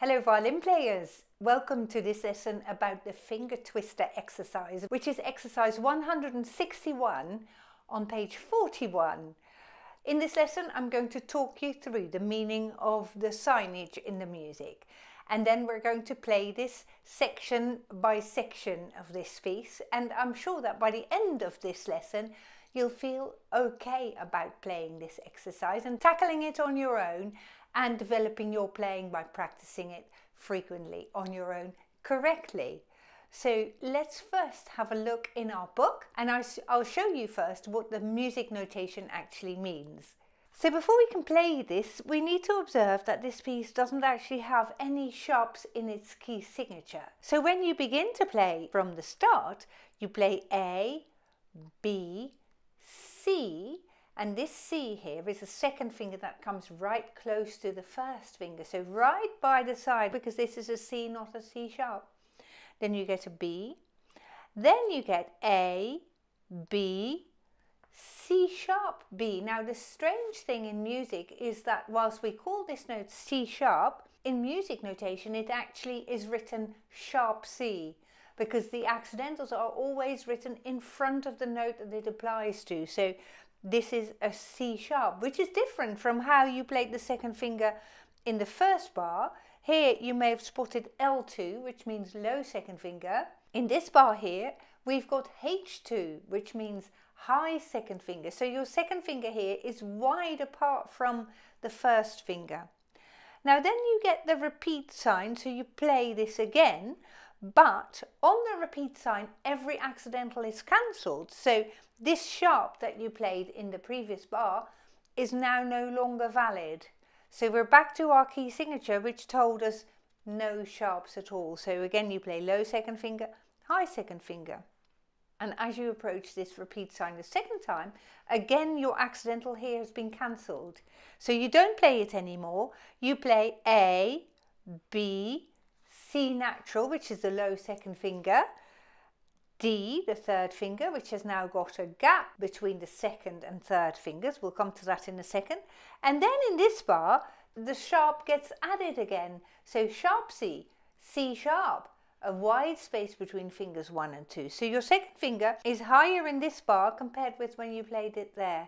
Hello violin players! Welcome to this lesson about the finger twister exercise, which is exercise 161 on page 41. In this lesson I'm going to talk you through the meaning of the signage in the music, and then we're going to play this section by section of this piece, and I'm sure that by the end of this lesson you'll feel okay about playing this exercise and tackling it on your own and developing your playing by practicing it frequently on your own correctly. So let's first have a look in our book, and I'll show you first what the music notation actually means. So before we can play this, we need to observe that this piece doesn't actually have any sharps in its key signature. So when you begin to play from the start, you play A, B, C, and this C here is the second finger that comes right close to the first finger, so right by the side, because this is a C, not a C sharp. Then you get a B, then you get A, B, C sharp, B. Now the strange thing in music is that whilst we call this note C sharp, in music notation it actually is written sharp C, because the accidentals are always written in front of the note that it applies to. So this is a C sharp, which is different from how you played the second finger in the first bar. Here you may have spotted L2, which means low second finger. In this bar here, we've got H2, which means high second finger. So your second finger here is wide apart from the first finger. Now then you get the repeat sign, so you play this again, but on the repeat sign every accidental is cancelled. So this sharp that you played in the previous bar is now no longer valid. So we're back to our key signature, which told us no sharps at all. So again you play low second finger, high second finger. And as you approach this repeat sign the second time, again your accidental here has been cancelled. So you don't play it anymore. You play A, B, C natural, which is the low second finger, D, the third finger, which has now got a gap between the second and third fingers. We'll come to that in a second. And then in this bar, the sharp gets added again. So sharp C, C sharp, a wide space between fingers 1 and 2. So your second finger is higher in this bar compared with when you played it there.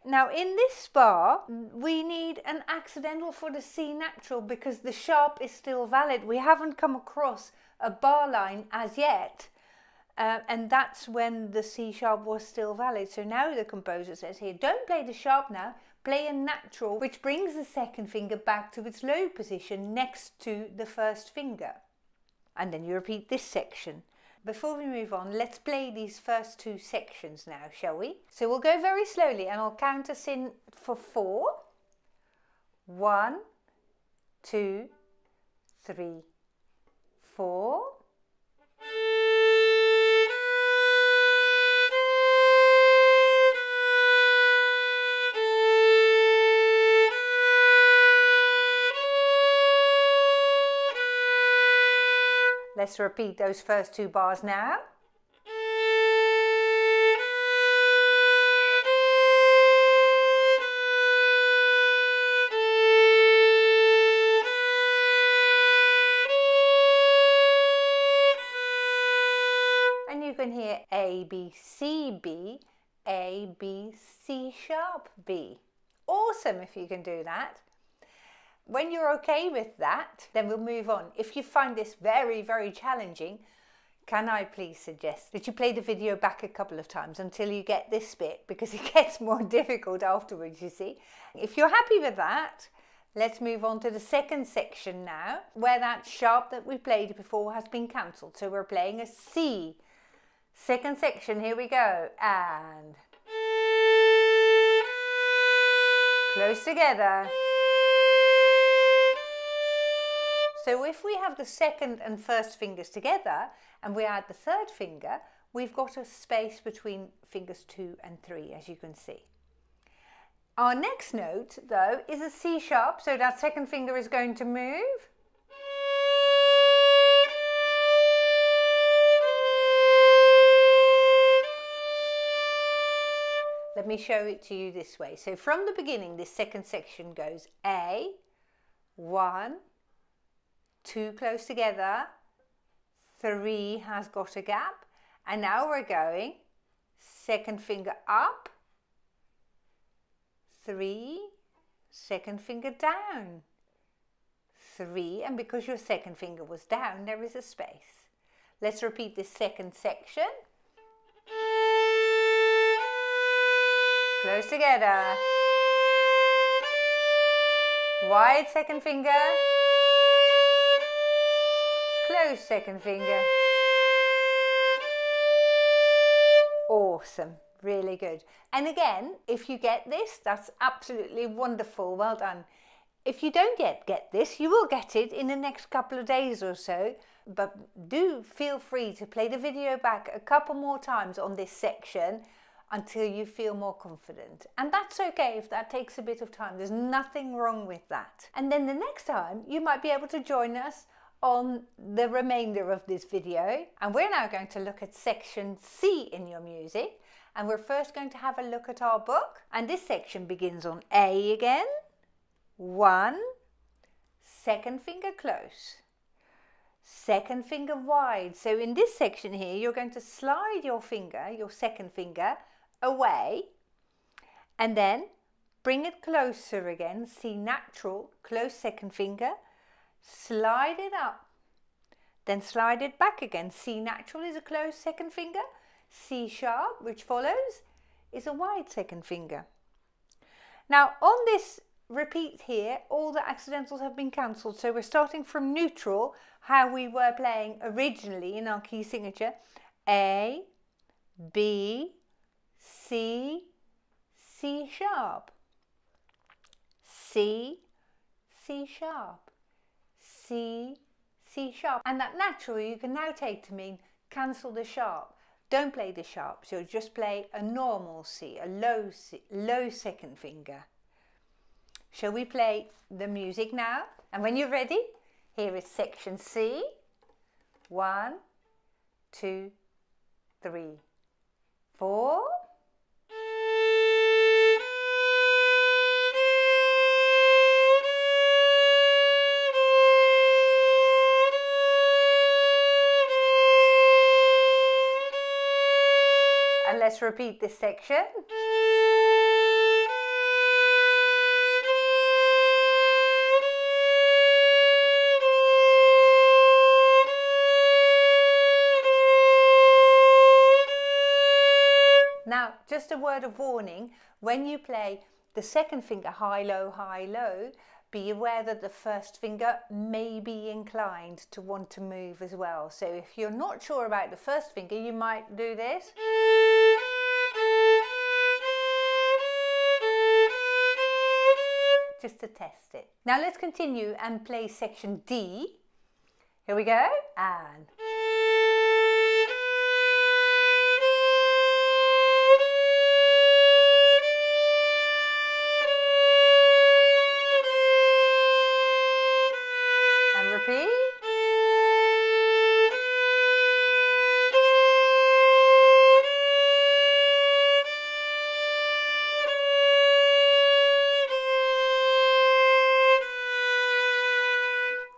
Now in this bar, we need an accidental for the C natural because the sharp is still valid. We haven't come across a bar line as yet. And that's when the C sharp was still valid. So now the composer says here, don't play the sharp now, play a natural, which brings the second finger back to its low position next to the first finger. And then you repeat this section. Before we move on, let's play these first two sections now, shall we? So we'll go very slowly and I'll count us in for 4. 1, 2, 3, 4. Let's repeat those first two bars now. And you can hear A, B, C, B, A, B, C sharp, B. Awesome if you can do that. When you're okay with that, then we'll move on. If you find this very, very challenging, can I please suggest that you play the video back a couple of times until you get this bit, because it gets more difficult afterwards, you see. If you're happy with that, let's move on to the second section now, where that sharp that we played before has been cancelled. So we're playing a C. Second section, here we go. And close together. So if we have the second and first fingers together and we add the third finger, we've got a space between fingers 2 and 3, as you can see. Our next note, though, is a C sharp, so that second finger is going to move. Let me show it to you this way. So from the beginning, this second section goes A, 1, 2 close together, 3 has got a gap, and now we're going second finger up, 3, second finger down, 3, and because your second finger was down, there is a space. Let's repeat this second section. Close together. Wide second finger. Close second finger. Awesome. Really good. And again, if you get this, that's absolutely wonderful. Well done. If you don't get this, you will get it in the next couple of days or so. But do feel free to play the video back a couple more times on this section until you feel more confident. And that's okay if that takes a bit of time. There's nothing wrong with that. And then the next time you might be able to join us on the remainder of this video. And we're now going to look at section C in your music. And we're first going to have a look at our book. And this section begins on A again. 1, second finger close, second finger wide. So in this section here, you're going to slide your finger, your second finger, away, and then bring it closer again. C natural, close second finger, slide it up, then slide it back again. C natural is a closed second finger, C sharp, which follows, is a wide second finger. Now on this repeat here, all the accidentals have been cancelled, so we're starting from neutral, how we were playing originally in our key signature. A, B, C, C sharp, C, C sharp, C, C sharp. And that natural you can now take to mean cancel the sharp. Don't play the sharp, so just play a normal C, a low second finger. Shall we play the music now? And when you're ready, here is section C. 1, 2, 3, 4. And let's repeat this section. Now, just a word of warning, when you play the second finger high, low, be aware that the first finger may be inclined to want to move as well. So if you're not sure about the first finger, you might do this. Just to test it. Now let's continue and play section D. Here we go, and... repeat.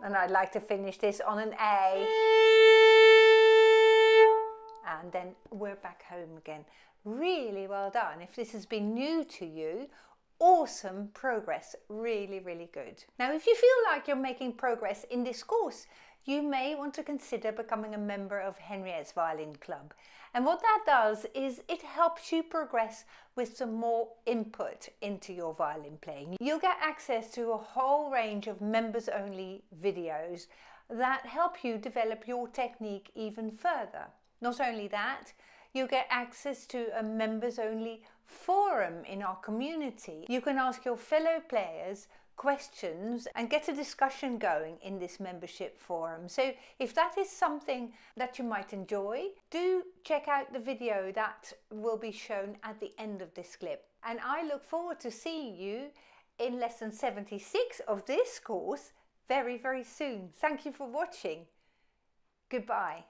And I'd like to finish this on an A. And then we're back home again. Really well done. If this has been new to you, awesome progress, really, really good. Now, if you feel like you're making progress in this course, you may want to consider becoming a member of Henriette's Violin Club. And what that does is it helps you progress with some more input into your violin playing. You'll get access to a whole range of members-only videos that help you develop your technique even further. Not only that, you get access to a members-only forum in our community. You can ask your fellow players questions and get a discussion going in this membership forum. So if that is something that you might enjoy, do check out the video that will be shown at the end of this clip. And I look forward to seeing you in lesson 76 of this course very, very soon. Thank you for watching. Goodbye.